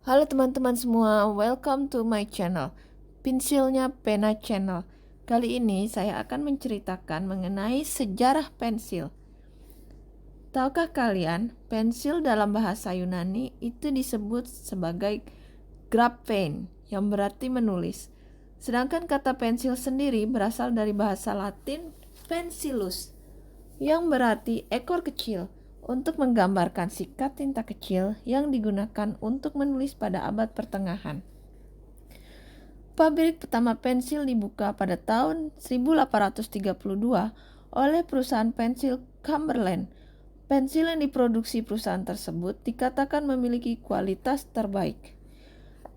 Halo teman-teman semua, welcome to my channel, Pensilnya Pena Channel. Kali ini saya akan menceritakan mengenai sejarah pensil. Tahukah kalian, pensil dalam bahasa Yunani itu disebut sebagai graphein, yang berarti menulis. Sedangkan kata pensil sendiri berasal dari bahasa Latin pensillus, yang berarti ekor kecil, untuk menggambarkan sikat tinta kecil yang digunakan untuk menulis pada abad pertengahan. Pabrik pertama pensil dibuka pada tahun 1832 oleh perusahaan pensil Cumberland. Pensil yang diproduksi perusahaan tersebut dikatakan memiliki kualitas terbaik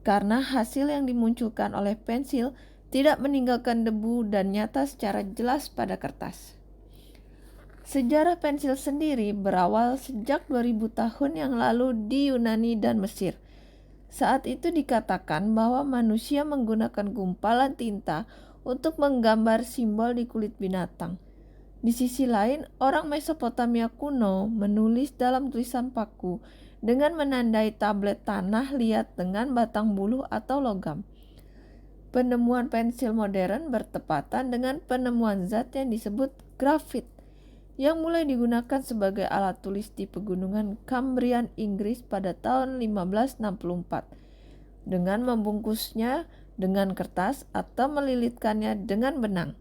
karena hasil yang dimunculkan oleh pensil tidak meninggalkan debu dan nyata secara jelas pada kertas. Sejarah pensil sendiri berawal sejak 2000 tahun yang lalu di Yunani dan Mesir. Saat itu dikatakan bahwa manusia menggunakan gumpalan tinta untuk menggambar simbol di kulit binatang. Di sisi lain, orang Mesopotamia kuno menulis dalam tulisan paku dengan menandai tablet tanah liat dengan batang buluh atau logam. Penemuan pensil modern bertepatan dengan penemuan zat yang disebut grafit, yang mulai digunakan sebagai alat tulis di pegunungan Cambrian Inggris pada tahun 1564 dengan membungkusnya dengan kertas atau melilitkannya dengan benang.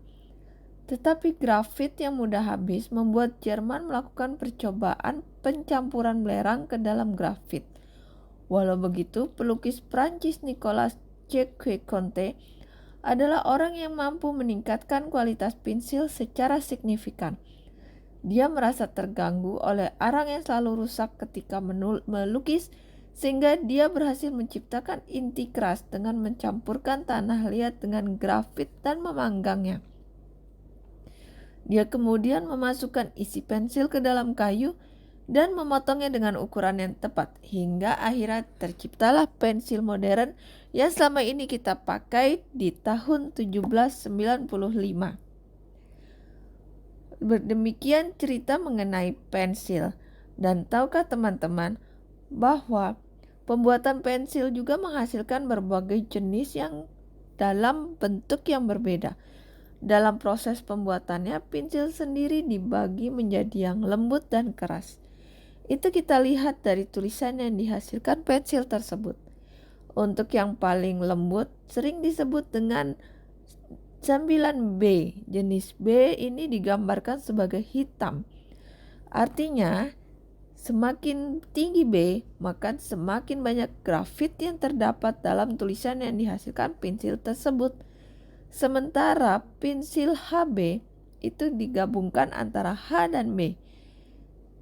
Tetapi grafit yang mudah habis membuat Jerman melakukan percobaan pencampuran belerang ke dalam grafit. Walau begitu, pelukis Prancis Nicolas Jacques-Conte adalah orang yang mampu meningkatkan kualitas pensil secara signifikan. Dia merasa terganggu oleh arang yang selalu rusak ketika melukis, sehingga dia berhasil menciptakan inti keras dengan mencampurkan tanah liat dengan grafit dan memanggangnya. Dia kemudian memasukkan isi pensil ke dalam kayu dan memotongnya dengan ukuran yang tepat, hingga akhirnya terciptalah pensil modern yang selama ini kita pakai di tahun 1795. Demikian cerita mengenai pensil. Dan tahukah teman-teman bahwa pembuatan pensil juga menghasilkan berbagai jenis yang dalam bentuk yang berbeda. Dalam proses pembuatannya, pensil sendiri dibagi menjadi yang lembut dan keras. Itu kita lihat dari tulisan yang dihasilkan pensil tersebut. Untuk yang paling lembut sering disebut dengan 9B. Jenis B ini digambarkan sebagai hitam. Artinya, semakin tinggi B, maka semakin banyak grafit yang terdapat dalam tulisan yang dihasilkan pensil tersebut. Sementara pensil HB itu digabungkan antara H dan B.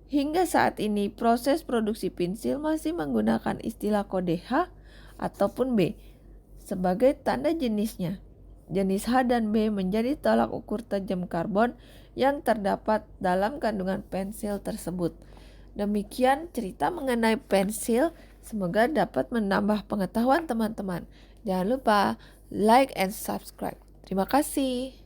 Hingga saat ini proses produksi pensil masih menggunakan istilah kode H ataupun B sebagai tanda jenisnya. Jenis H dan B menjadi tolak ukur tajam karbon yang terdapat dalam kandungan pensil tersebut. Demikian cerita mengenai pensil, semoga dapat menambah pengetahuan teman-teman. Jangan lupa like and subscribe. Terima kasih.